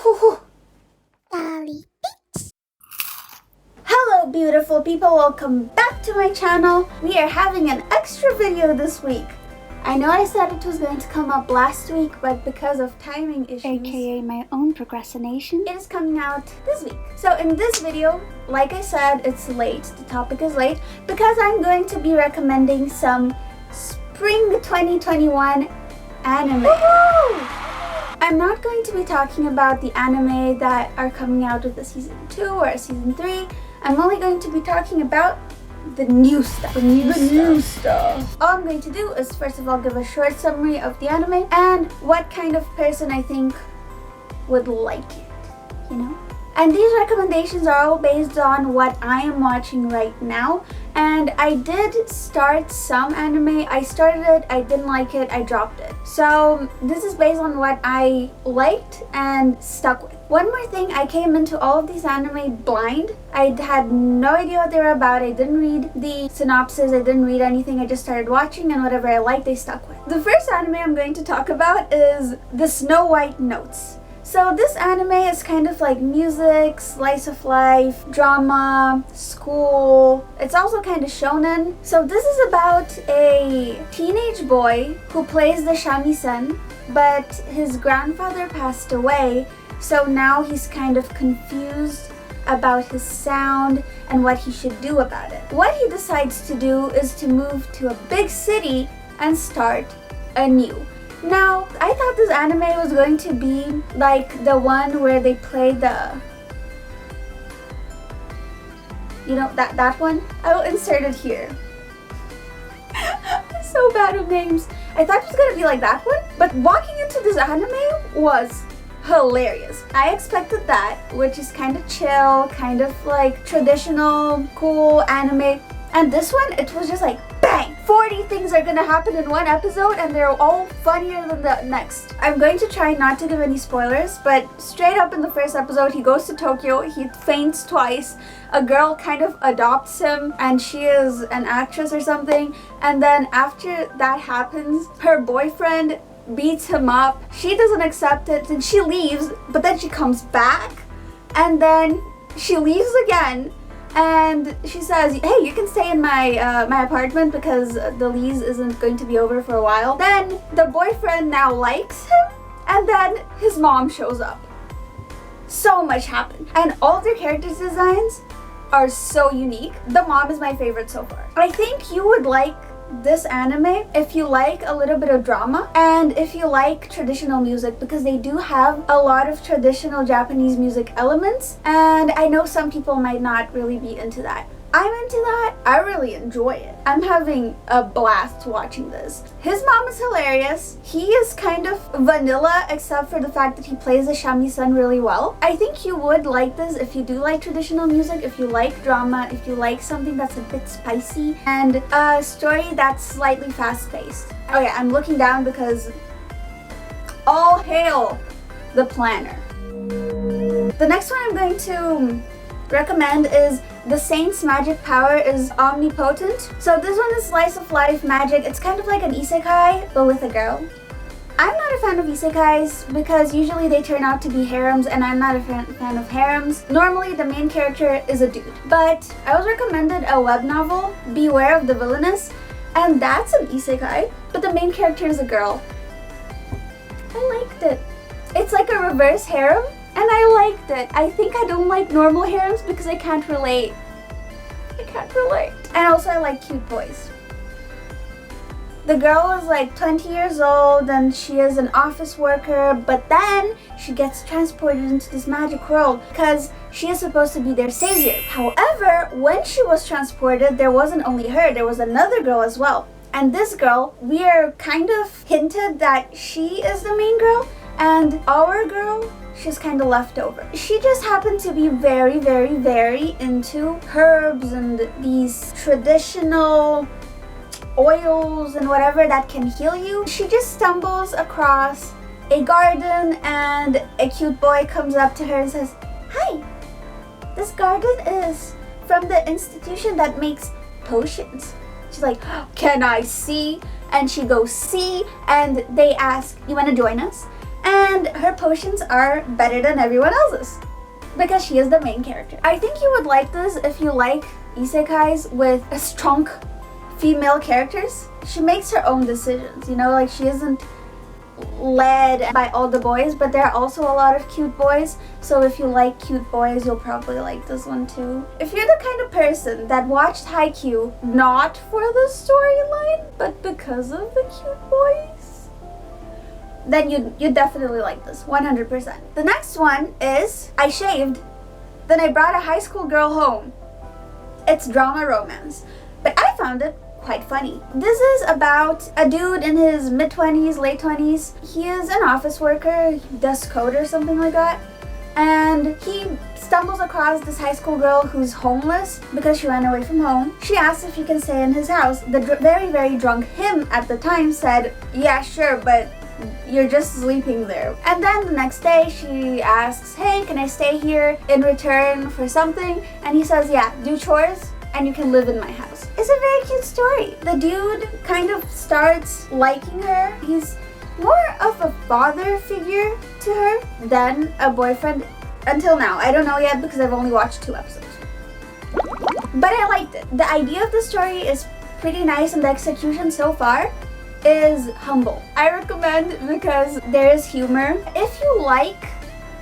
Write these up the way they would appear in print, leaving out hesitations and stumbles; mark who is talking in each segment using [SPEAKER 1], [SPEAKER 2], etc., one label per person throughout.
[SPEAKER 1] Dolly Beats. Hello beautiful people, welcome back to my channel. We are having an extra video this week. I know I said it was going to come up last week, but because of timing issues, aka my own procrastination, it is coming out this week. So in this video, like I said, it's late. The topic is late because I'm going to be recommending some Spring 2021 anime. Woohoo! I'm not going to be talking about the anime that are coming out with the season 2 or season 3. I'm only going to be talking about the new stuff. The new stuff. All I'm going to do is first of all give a short summary of the anime and what kind of person I think would like it, you know? And these recommendations are all based on what I am watching right now. And I did start some anime. I started it, I didn't like it, I dropped it. So this is based on what I liked and stuck with. One more thing, I came into all of these anime blind. I had no idea what they were about. I didn't read the synopsis, I didn't read anything. I just started watching and whatever I liked, I stuck with. The first anime I'm going to talk about is the Snow White Notes. So this anime is kind of like music, slice of life, drama, school. It's also kind of shonen. So this is about a teenage boy who plays the shamisen, but his grandfather passed away. So now he's kind of confused about his sound and what he should do about it. What he decides to do is to move to a big city and start anew. Now, I thought this anime was going to be like the one where they play the, you know, that one. I will insert it here. I'm so bad with names. I thought it was gonna be like that one, but walking into this anime was hilarious. I expected that, which is kind of chill, kind of like traditional, cool anime. And this one, it was just like, bang! 40 things are gonna happen in one episode and they're all funnier than the next. I'm going to try not to give any spoilers, but straight up in the first episode, he goes to Tokyo, he faints twice, a girl kind of adopts him and she is an actress or something, and then after that happens, her boyfriend beats him up, she doesn't accept it and she leaves, but then she comes back and then she leaves again. And she says, hey, you can stay in my my apartment because the lease isn't going to be over for a while. Then the boyfriend now likes him, and then his mom shows up. So much happened. And all their characters' designs are so unique. The mom is my favorite so far. I think you would like this anime if you like a little bit of drama and if you like traditional music, because they do have a lot of traditional Japanese music elements, and I know some people might not really be into that. I'm into that. I really enjoy it. I'm having a blast watching this. His mom is hilarious. He is kind of vanilla except for the fact that he plays the shamisen really well. I think you would like this if you do like traditional music, if you like drama, if you like something that's a bit spicy, and a story that's slightly fast-paced. Okay, I'm looking down because all hail the planner. The next one I'm going to recommend is The Saint's Magic Power is Omnipotent. So this one is slice of life magic. It's kind of like an isekai, but with a girl. I'm not a fan of isekais because usually they turn out to be harems, and I'm not a fan of harems. Normally the main character is a dude. But I was recommended a web novel, Beware of the Villainess, and that's an isekai, but the main character is a girl. I liked it. It's like a reverse harem, and I liked it. I think I don't like normal harems because I can't relate. And also I like cute boys. The girl is like 20 years old and she is an office worker, but then she gets transported into this magic world because she is supposed to be their savior. However, when she was transported, there wasn't only her, there was another girl as well. And this girl, we are kind of hinted that she is the main girl, and our girl, she's kind of left over. She just happened to be very, very, very into herbs and these traditional oils and whatever that can heal you. She just stumbles across a garden and a cute boy comes up to her and says, hi, this garden is from the institution that makes potions. She's like, can I see? And she goes see, and they ask, you want to join us? And her potions are better than everyone else's because she is the main character. I think you would like this if you like isekais with a strong female characters. She makes her own decisions, you know, like she isn't led by all the boys, but there are also a lot of cute boys. So if you like cute boys, you'll probably like this one too. If you're the kind of person that watched Haikyuu not for the storyline, but because of the cute boys, then you definitely like this, 100%. The next one is I shaved, then I brought a high school girl home. It's drama romance, but I found it quite funny. This is about a dude in his mid-20s, late 20s. He is an office worker, he does code or something like that, and he stumbles across this high school girl who's homeless because she ran away from home. She asks if he can stay in his house. The very, very drunk him at the time said, yeah, sure, but you're just sleeping there. And then the next day she asks, hey, can I stay here in return for something? And he says, yeah, do chores and you can live in my house. It's a very cute story. The dude kind of starts liking her. He's more of a father figure to her than a boyfriend until now. I don't know yet because I've only watched 2 episodes. But I liked it. The idea of the story is pretty nice and the execution so far is humble. I recommend because there is humor. If you like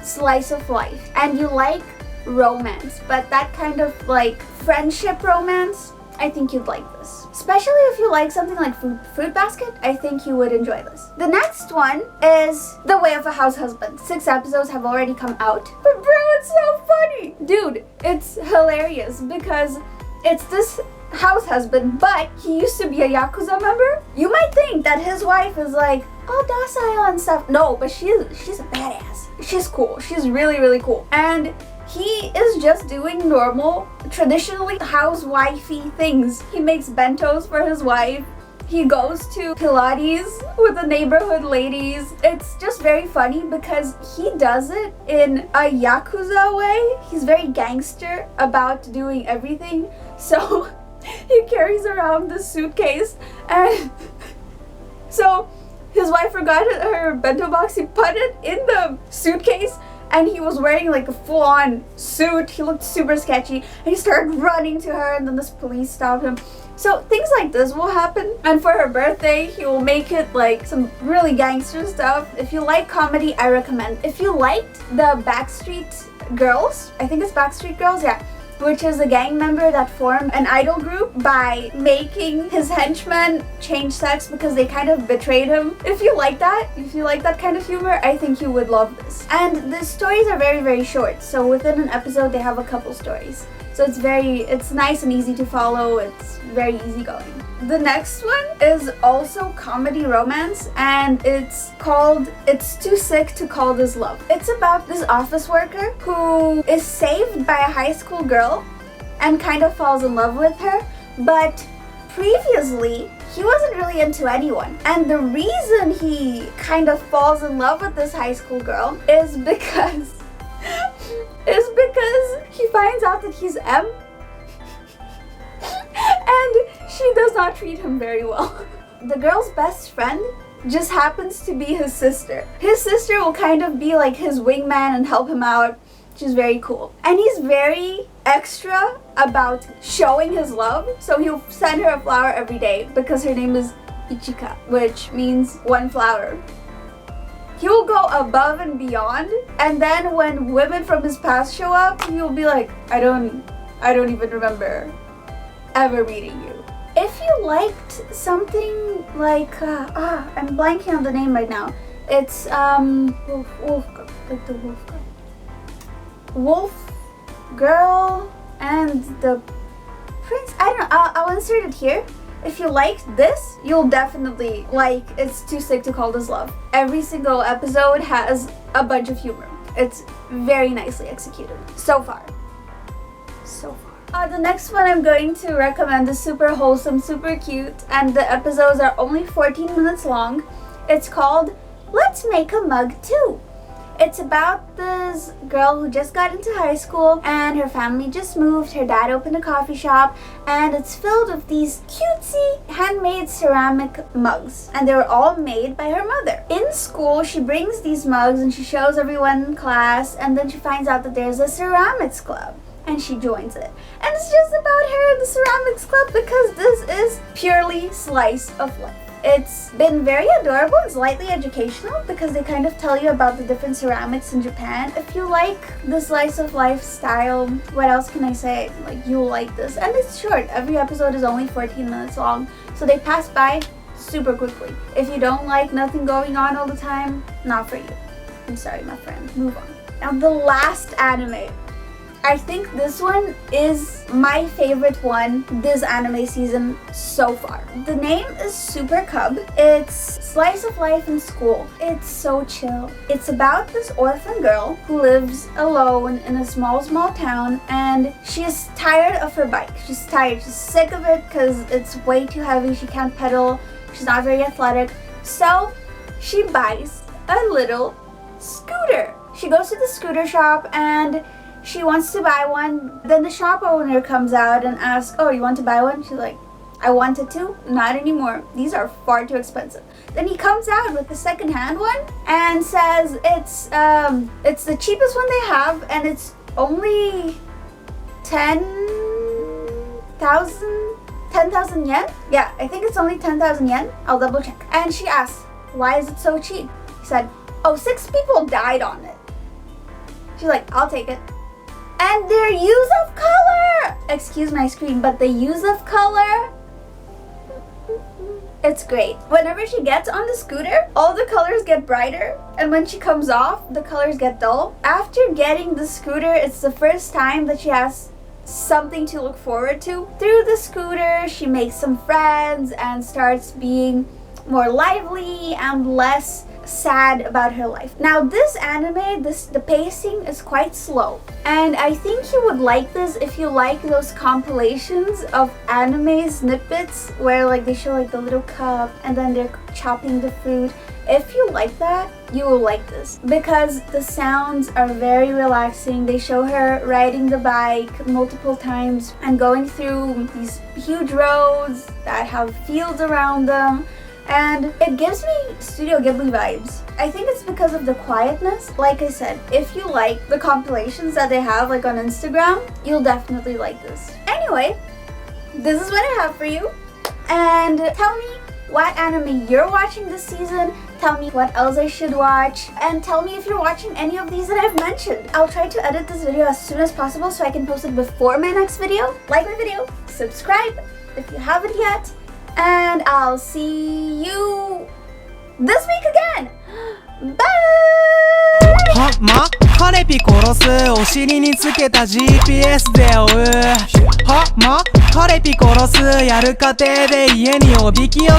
[SPEAKER 1] slice of life and you like romance, but that kind of like friendship romance, I think you'd like this. Especially if you like something like Fruit Basket, I think you would enjoy this. The next one is The Way of a House Husband. 6 episodes have already come out. But bro, it's so funny! Dude, it's hilarious because it's this house husband, but he used to be a Yakuza member. You might think that his wife is like, oh, docile and stuff. No, but she's a badass. She's cool. She's really, really cool. And he is just doing normal, traditionally housewifey things. He makes bentos for his wife. He goes to Pilates with the neighborhood ladies. It's just very funny because he does it in a Yakuza way. He's very gangster about doing everything. So he carries around this suitcase, and so his wife forgot her bento box. He put it in the suitcase, and he was wearing like a full-on suit. He looked super sketchy, and he started running to her, and then this police stopped him. So things like this will happen, and for her birthday he will make it like some really gangster stuff. If you like comedy, I recommend. If you liked the Backstreet Girls, I think it's Backstreet Girls, yeah, which is a gang member that formed an idol group by making his henchmen change sex because they kind of betrayed him. If you like that kind of humor, I think you would love this. And the stories are very, very short, so within an episode they have a couple stories. So it's nice and easy to follow. It's very easygoing. The next one is also comedy romance, and it's called It's Too Sick to Call This Love. It's about this office worker who is saved by a high school girl and kind of falls in love with her, but previously he wasn't really into anyone. And the reason he kind of falls in love with this high school girl is because he finds out that he's M and she does not treat him very well. The girl's best friend just happens to be his sister. His sister will kind of be like his wingman and help him out. She's very cool. And he's very extra about showing his love. So he'll send her a flower every day because her name is Ichika, which means one flower. He will go above and beyond, and then when women from his past show up, he will be like, I don't even remember ever meeting you. If you liked something like I'm blanking on the name right now. It's Wolf Girl and the Prince. I don't know. I'll insert it here. If you liked this, you'll definitely like It's Too Sick to Call This Love. Every single episode has a bunch of humor. It's very nicely executed. So far. The next one I'm going to recommend is super wholesome, super cute, and the episodes are only 14 minutes long. It's called Let's Make a Mug Too. It's about this girl who just got into high school and her family just moved. Her dad opened a coffee shop and it's filled with these cutesy handmade ceramic mugs, and they were all made by her mother. In school, she brings these mugs and she shows everyone in class, and then she finds out that there's a ceramics club and she joins it. And it's just about her in the ceramics club because this is purely slice of life. It's been very adorable and slightly educational because they kind of tell you about the different ceramics in Japan. If you like the slice of life style, what else can I say? Like, you'll like this. And it's short. Every episode is only 14 minutes long, so they pass by super quickly. If you don't like nothing going on all the time, not for you. I'm sorry, my friend. Move on. Now, the last anime. I think this one is my favorite one this anime season so far. The name is Super Cub. It's slice of life in school. It's so chill. It's about this orphan girl who lives alone in a small town, and she is tired of her bike. She's tired. She's sick of it because it's way too heavy. She can't pedal. She's not very athletic. So she buys a little scooter. She goes to the scooter shop and she wants to buy one. Then the shop owner comes out and asks, "Oh, you want to buy one?" She's like, "I wanted to, not anymore. These are far too expensive." Then he comes out with the second-hand one and says it's the cheapest one they have, and it's only 10,000 yen? Yeah, I think it's only 10,000 yen. I'll double check. And she asks, "Why is it so cheap?" He said, "Oh, 6 people died on it." She's like, "I'll take it." And their use of color! Excuse my screen, but the use of color, it's great. Whenever she gets on the scooter, all the colors get brighter, and when she comes off, the colors get dull. After getting the scooter, it's the first time that she has something to look forward to. Through the scooter, she makes some friends and starts being more lively and less sad about her life. Now, this anime, the pacing is quite slow, and I think you would like this if you like those compilations of anime snippets where like they show like the little cup and then they're chopping the fruit. If you like that, you will like this because the sounds are very relaxing. They show her riding the bike multiple times and going through these huge roads that have fields around them. And it gives me Studio Ghibli vibes. I think it's because of the quietness. Like I said, if you like the compilations that they have like on Instagram, you'll definitely like this. Anyway, this is what I have for you. And tell me what anime you're watching this season. Tell me what else I should watch. And tell me if you're watching any of these that I've mentioned. I'll try to edit this video as soon as possible so I can post it before my next video. Like my video, subscribe if you haven't yet. And I'll see you this week again. Bye!
[SPEAKER 2] カネピ殺すお尻につけた GPS で追うカネピ殺すやる過程で家におびき寄せ